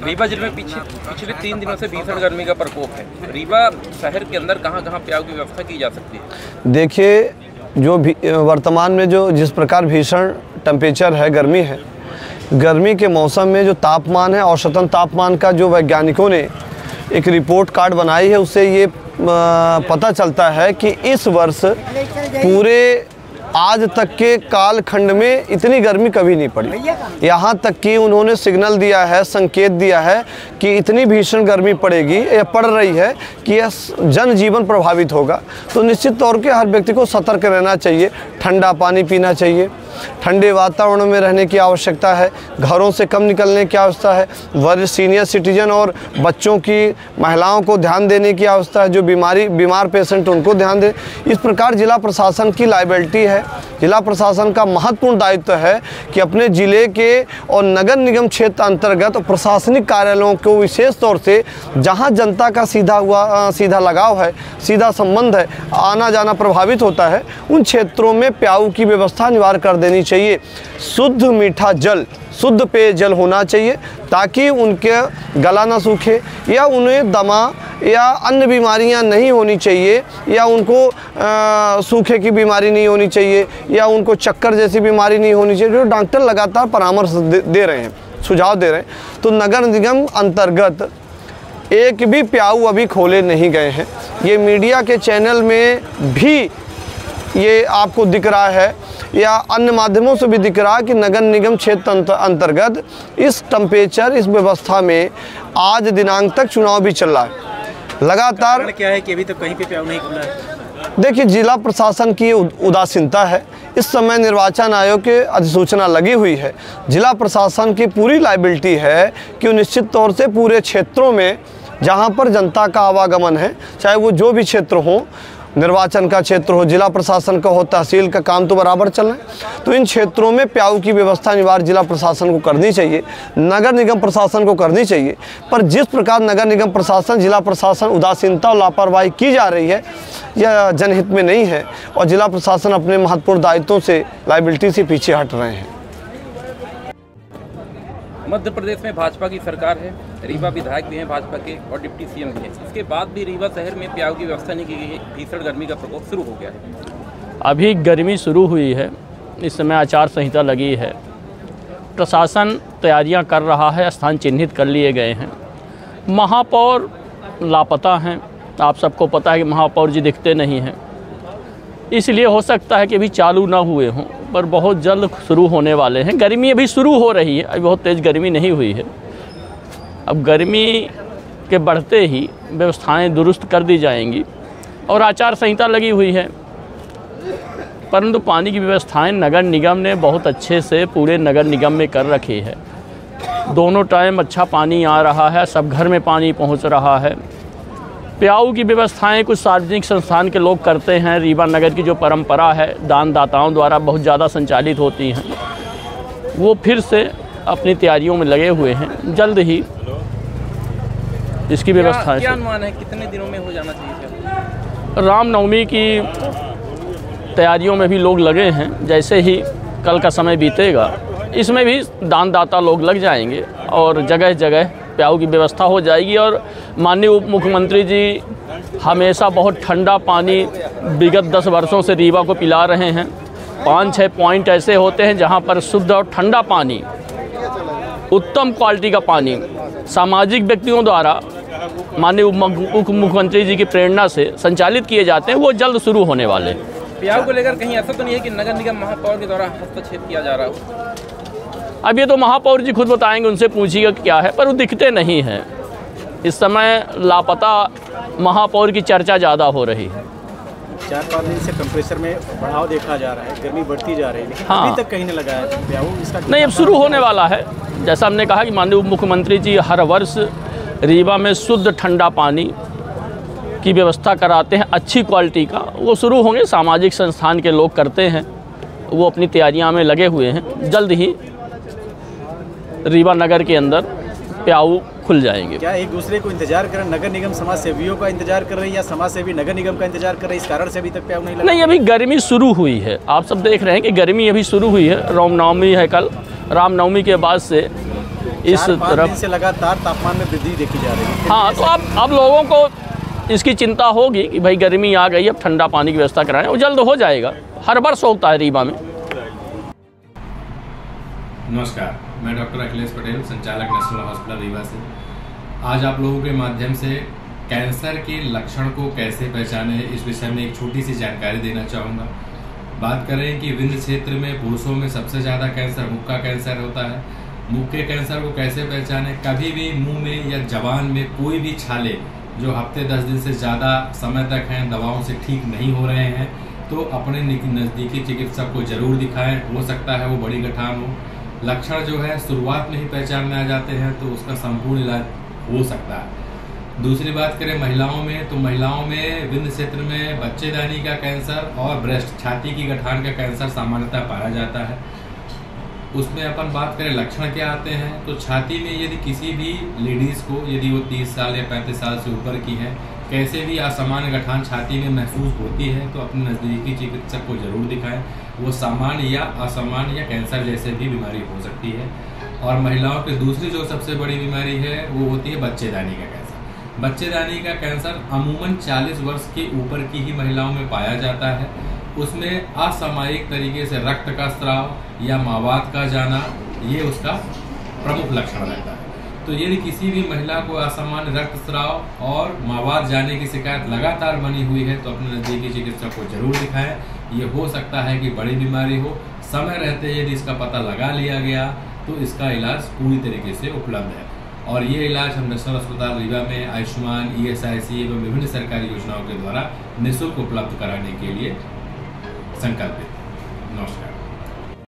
रीवा जिले में पिछले 3 दिनों से भीषण गर्मी का प्रकोप है। रीवा शहर के अंदर कहाँ कहाँ प्याऊ की व्यवस्था की जा सकती है? देखिए, जो वर्तमान में जिस प्रकार भीषण टेम्परेचर है, गर्मी है, गर्मी के मौसम में जो तापमान है, औसतन तापमान का जो वैज्ञानिकों ने एक रिपोर्ट कार्ड बनाई है, उससे ये पता चलता है कि इस वर्ष पूरे आज तक के कालखंड में इतनी गर्मी कभी नहीं पड़ी। यहाँ तक कि उन्होंने सिग्नल दिया है, संकेत दिया है कि इतनी भीषण गर्मी पड़ेगी या पड़ रही है कि यह जनजीवन प्रभावित होगा। तो निश्चित तौर पे हर व्यक्ति को सतर्क रहना चाहिए, ठंडा पानी पीना चाहिए, ठंडे वातावरण में रहने की आवश्यकता है, घरों से कम निकलने की आवश्यकता है, वरिष्ठ सीनियर सिटीजन और बच्चों की, महिलाओं को ध्यान देने की आवश्यकता है, जो बीमार पेशेंट उनको ध्यान दें। इस प्रकार जिला प्रशासन की लायबिलिटी है, जिला प्रशासन का महत्वपूर्ण दायित्व है कि अपने ज़िले के और नगर निगम क्षेत्र अंतर्गत प्रशासनिक कार्यालयों को विशेष तौर से जहां जनता का सीधा लगाव है, सीधा संबंध है, आना जाना प्रभावित होता है, उन क्षेत्रों में प्याऊ की व्यवस्था अनिवार्य कर देनी चाहिए। शुद्ध मीठा जल, शुद्ध पेयजल होना चाहिए ताकि उनके गला ना सूखे या उन्हें दमा या अन्य बीमारियां नहीं होनी चाहिए, या उनको सूखे की बीमारी नहीं होनी चाहिए, या उनको चक्कर जैसी बीमारी नहीं होनी चाहिए, जो डॉक्टर लगातार परामर्श दे रहे हैं, सुझाव दे रहे हैं। तो नगर निगम अंतर्गत एक भी प्याऊ अभी खोले नहीं गए हैं। ये मीडिया के चैनल में भी ये आपको दिख रहा है या अन्य माध्यमों से भी दिख रहा है कि नगर निगम क्षेत्र अंतर्गत इस टेम्परेचर, इस व्यवस्था में आज दिनांक तक चुनाव भी चल रहा है। लगातार क्या है कि अभी तक कहीं पे प्याऊ नहीं खुला है? देखिए, जिला प्रशासन की उदासीनता है। इस समय निर्वाचन आयोग की अधिसूचना लगी हुई है। जिला प्रशासन की पूरी लायबिलिटी है कि वो निश्चित तौर से पूरे क्षेत्रों में जहां पर जनता का आवागमन है, चाहे वो जो भी क्षेत्र हो, निर्वाचन का क्षेत्र हो, जिला प्रशासन का हो, तहसील का काम तो बराबर चल रहा है, तो इन क्षेत्रों में प्याऊ की व्यवस्था अनिवार्य जिला प्रशासन को करनी चाहिए, नगर निगम प्रशासन को करनी चाहिए। पर जिस प्रकार नगर निगम प्रशासन, जिला प्रशासन उदासीनता और लापरवाही की जा रही है, यह जनहित में नहीं है और जिला प्रशासन अपने महत्वपूर्ण दायित्वों से, लायबिलिटी से पीछे हट रहे हैं। मध्य प्रदेश में भाजपा की सरकार है, रीवा विधायक भी हैं भाजपा के और डिप्टी सीएम भी हैं। इसके बाद भी रीवा शहर में प्याऊ की व्यवस्था नहीं की गई है। भीषण गर्मी का प्रकोप शुरू हो गया है। अभी गर्मी शुरू हुई है, इस समय आचार संहिता लगी है, प्रशासन तैयारियां कर रहा है, स्थान चिन्हित कर लिए गए हैं। महापौर लापता हैं, आप सबको पता है कि महापौर जी दिखते नहीं हैं, इसलिए हो सकता है कि अभी चालू ना हुए हों, पर बहुत जल्द शुरू होने वाले हैं। गर्मी अभी शुरू हो रही है, अभी बहुत तेज़ गर्मी नहीं हुई है। अब गर्मी के बढ़ते ही व्यवस्थाएं दुरुस्त कर दी जाएंगी और आचार संहिता लगी हुई है, परंतु पानी की व्यवस्थाएं नगर निगम ने बहुत अच्छे से पूरे नगर निगम में कर रखी है। दोनों टाइम अच्छा पानी आ रहा है, सब घर में पानी पहुंच रहा है। प्याऊ की व्यवस्थाएं कुछ सार्वजनिक संस्थान के लोग करते हैं, रीवा नगर की जो परंपरा है दानदाताओं द्वारा बहुत ज़्यादा संचालित होती हैं, वो फिर से अपनी तैयारियों में लगे हुए हैं। जल्द ही इसकी व्यवस्था क्या अनुमान है कितने दिनों में हो जाना चाहिए? रामनवमी की तैयारियों में भी लोग लगे हैं। जैसे ही कल का समय बीतेगा, इसमें भी दानदाता लोग लग जाएंगे और जगह जगह प्याऊ की व्यवस्था हो जाएगी। और माननीय उप मुख्यमंत्री जी हमेशा बहुत ठंडा पानी विगत 10 वर्षों से रीवा को पिला रहे हैं। 5-6 पॉइंट ऐसे होते हैं जहां पर शुद्ध और ठंडा पानी, उत्तम क्वालिटी का पानी सामाजिक व्यक्तियों द्वारा माननीय उप मुख्यमंत्री जी की प्रेरणा से संचालित किए जाते हैं, वो जल्द शुरू होने वाले। प्याऊ को लेकर कहीं ऐसा तो नहीं है कि नगर निगम महापौर के द्वारा हस्तक्षेप किया जा रहा हो? अब ये तो महापौर जी खुद बताएंगे, उनसे पूछिएगा क्या है, पर वो दिखते नहीं हैं। इस समय लापता महापौर की चर्चा ज़्यादा हो रही है। 4-5 दिन से टेम्परेचर में बढ़ाव देखा जा रहा है, गर्मी बढ़ती जा रही है, लेकिन हाँ, अभी तक कहीं नहीं लगा है प्याऊ इसका। नहीं, अब शुरू होने वाला है। जैसा हमने कहा कि माननीय उप मुख्यमंत्री जी हर वर्ष रीवा में शुद्ध ठंडा पानी की व्यवस्था कराते हैं, अच्छी क्वालिटी का, वो शुरू होंगे। सामाजिक संस्थान के लोग करते हैं, वो अपनी तैयारियां में लगे हुए हैं। जल्द ही रीवा नगर के अंदर प्याऊ खुल जाएंगे। क्या एक दूसरे को इंतजार कर, नगर निगम समाज सेवियों का इंतजार कर रही है या समाज सेवी नगर निगम का इंतजार कर रही है, इस कारण से अभी तक प्याऊ नहीं लगा? नहीं, अभी गर्मी शुरू हुई है, आप सब देख रहे हैं कि गर्मी अभी शुरू हुई है। रामनवमी है कल, रामनवमी के बाद से इस 4-5 तरफ दिन से लगातार तापमान में वृद्धि देखी जा रही है। हाँ, तो अब लोगों को इसकी चिंता होगी कि भाई गर्मी आ गई, अब ठंडा पानी की व्यवस्था कराएं, वो जल्द हो जाएगा। हर वर्ष होता है रीवा में। नमस्कार, मैं डॉक्टर अखिलेश पटेल, संचालक नेशनल हॉस्पिटल रीवा से। आज आप लोगों के माध्यम से कैंसर के लक्षण को कैसे पहचाने, इस विषय में एक छोटी सी जानकारी देना चाहूँगा। बात करें कि विंध्य क्षेत्र में पुरुषों में सबसे ज़्यादा कैंसर मुख का कैंसर होता है। मुख के कैंसर को कैसे पहचाने? कभी भी मुंह में या जबान में कोई भी छाले जो हफ्ते 10 दिन से ज़्यादा समय तक हैं, दवाओं से ठीक नहीं हो रहे हैं, तो अपने नज़दीकी चिकित्सक को जरूर दिखाएं। हो सकता है वो बड़ी गठान हो। लक्षण जो है शुरुआत में ही पहचान में आ जाते हैं तो उसका संपूर्ण इलाज हो सकता है। दूसरी बात करें महिलाओं में, तो महिलाओं में विंध्य क्षेत्र में बच्चेदानी का कैंसर और ब्रेस्ट छाती की गठान का कैंसर सामान्यतः पाया जाता है। उसमें अपन बात करें लक्षण क्या आते हैं, तो छाती में यदि किसी भी लेडीज़ को, यदि वो 30 साल या 35 साल से ऊपर की है, कैसे भी असामान्य गठान छाती में महसूस होती है तो अपने नज़दीकी चिकित्सक को जरूर दिखाएं। वो सामान्य या असामान्य या कैंसर जैसे भी बीमारी हो सकती है। और महिलाओं की दूसरी जो सबसे बड़ी बीमारी है वो होती है बच्चेदानी का कैंसर। बच्चेदानी का कैंसर अमूमन 40 वर्ष के ऊपर की ही महिलाओं में पाया जाता है। उसमें असामयिक तरीके से रक्त का स्राव या मावात का जाना, ये उसका प्रमुख लक्षण रहता है। तो यदि किसी भी महिला को असामान्य रक्तस्राव और मावात जाने की शिकायत लगातार बनी हुई है तो अपने नज़दीकी चिकित्सक को जरूर दिखाएं। ये हो सकता है कि बड़ी बीमारी हो। समय रहते यदि इसका पता लगा लिया गया तो इसका इलाज पूरी तरीके से उपलब्ध है। और ये इलाज हम नेशनल अस्पताल रीवा में आयुष्मान, ESIC एवं विभिन्न सरकारी योजनाओं के द्वारा निःशुल्क उपलब्ध कराने के लिए संकल्पित। नमस्कार।